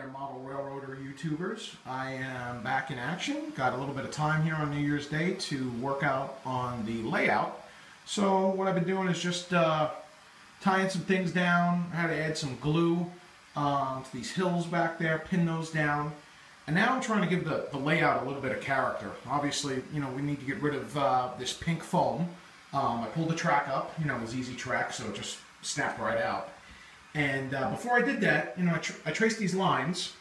there, model railroader YouTubers. I am back in action. Got a little bit of time here on New Year's Day to work out on the layout. So what I've been doing is just tying some things down. I had to add some glue to these hills back there, pin those down. And now I'm trying to give the layout a little bit of character. Obviously, you know, we need to get rid of this pink foam. I pulled the track up, you know, it was easy track, so it just snapped right out. And before I did that, you know, I traced these lines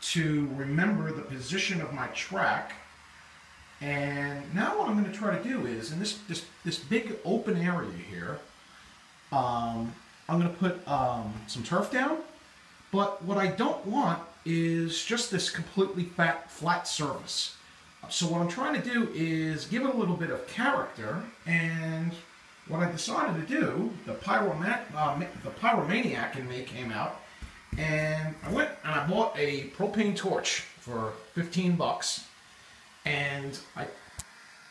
to remember the position of my track. And now what I'm going to try to do is, in this big open area here, I'm going to put some turf down. But what I don't want is just this completely flat surface. So what I'm trying to do is give it a little bit of character, and what I decided to do, the pyromaniac in me came out, and I went and I bought a propane torch for 15 bucks, and I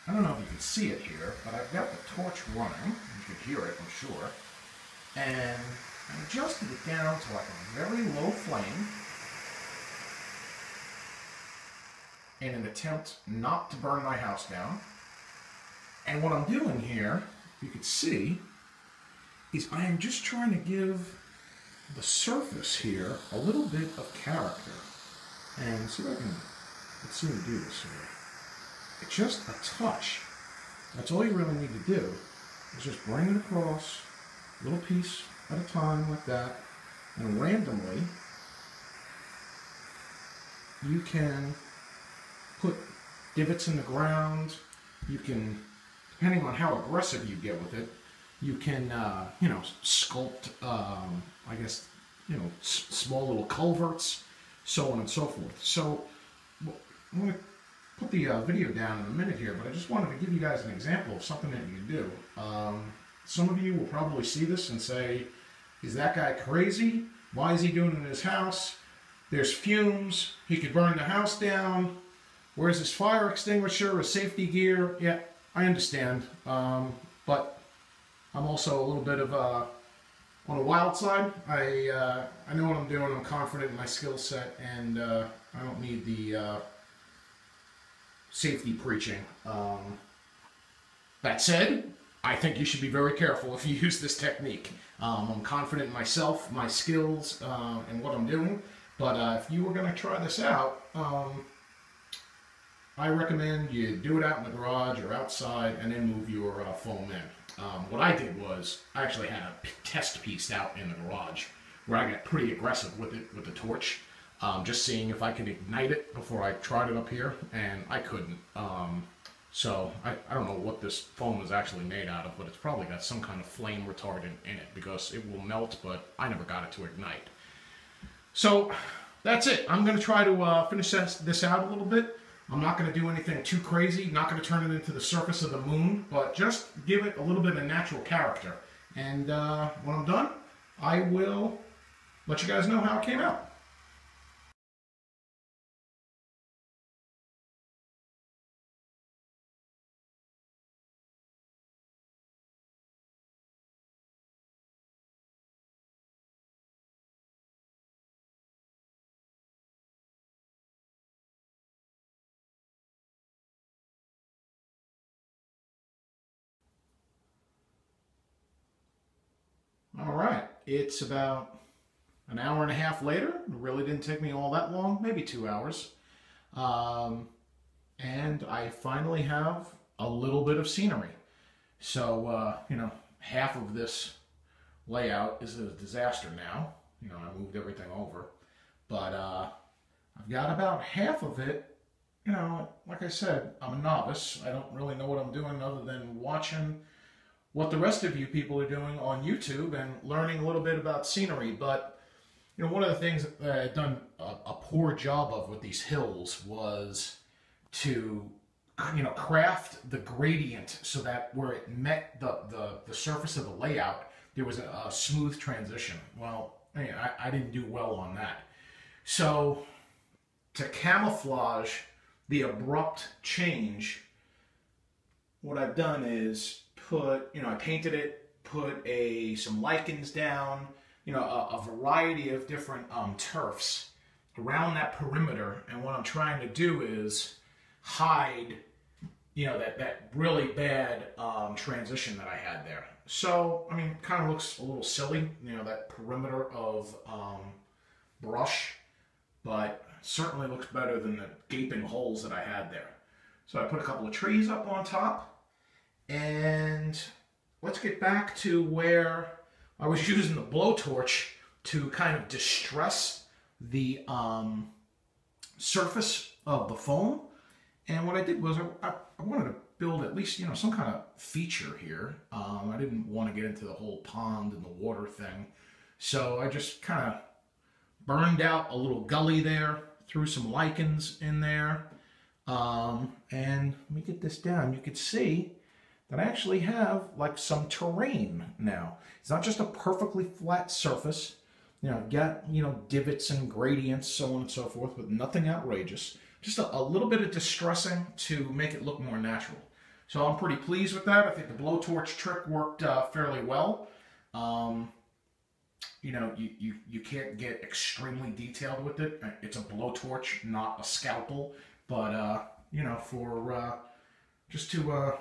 don't know if you can see it here, but I've got the torch running. You can hear it, I'm sure, and I adjusted it down to like a very low flame in an attempt not to burn my house down. And what I'm doing here, if you could see, is I am just trying to give the surface here a little bit of character. And see if I can, let's see me do this here. It's just a touch. That's all you really need to do, is just bring it across, a little piece at a time like that, and randomly you can put divots in the ground. You can, depending on how aggressive you get with it, you can, you know, sculpt, I guess, you know, small little culverts, so on and so forth. So I'm going to put the video down in a minute here, but I just wanted to give you guys an example of something that you can do. Some of you will probably see this and say, is that guy crazy? Why is he doing it in his house? There's fumes. He could burn the house down. Where's his fire extinguisher, his safety gear? Yeah, I understand. But I'm also a little bit of on the wild side. I know what I'm doing. I'm confident in my skill set, and I don't need the safety preaching. That said, I think you should be very careful if you use this technique. I'm confident in myself, my skills, and what I'm doing. But if you were going to try this out, I recommend you do it out in the garage or outside and then move your foam in. What I did was, I actually had a test piece out in the garage where I got pretty aggressive with it, with the torch, just seeing if I could ignite it before I tried it up here, and I couldn't. So I don't know what this foam is actually made out of, but it's probably got some kind of flame retardant in it because it will melt, but I never got it to ignite. So that's it. I'm going to try to finish this out a little bit. I'm not going to do anything too crazy, not going to turn it into the surface of the moon, but just give it a little bit of natural character. And when I'm done, I will let you guys know how it came out. All right, it's about an hour and a half later. It really didn't take me all that long, maybe 2 hours. And I finally have a little bit of scenery. So, you know, half of this layout is a disaster now. You know, I moved everything over. But I've got about half of it. You know, like I said, I'm a novice. I don't really know what I'm doing other than watching what the rest of you people are doing on YouTube and learning a little bit about scenery. But, you know, one of the things that I've done a poor job of with these hills was to, you know, craft the gradient so that where it met the surface of the layout, there was a smooth transition. Well, I didn't do well on that. So to camouflage the abrupt change, what I've done is put, you know, I painted it, put some lichens down, you know, a variety of different turfs, around that perimeter, and what I'm trying to do is hide, you know, that really bad transition that I had there. So, I mean, it kind of looks a little silly, you know, that perimeter of brush, but certainly looks better than the gaping holes that I had there. So I put a couple of trees up on top, and let's get back to where I was using the blowtorch to kind of distress the surface of the foam. And what I did was I wanted to build at least, you know, some kind of feature here. I didn't want to get into the whole pond and the water thing. So I just kind of burned out a little gully there, threw some lichens in there. And let me get this down. You can see that I actually have like some terrain now. It's not just a perfectly flat surface. You know, I've got, you know, divots and gradients, so on and so forth, but nothing outrageous. Just a little bit of distressing to make it look more natural. So I'm pretty pleased with that. I think the blowtorch trick worked fairly well. You know, you can't get extremely detailed with it. It's a blowtorch, not a scalpel. But, you know, for just to,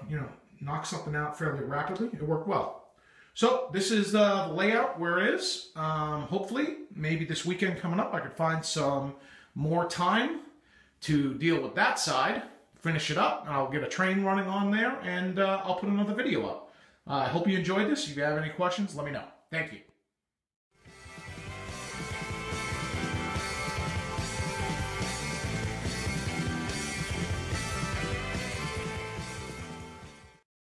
you know, knock something out fairly rapidly, it worked well. So this is the layout where it is. Hopefully, maybe this weekend coming up, I could find some more time to deal with that side, finish it up, and I'll get a train running on there, and I'll put another video up. I hope you enjoyed this. If you have any questions, let me know. Thank you.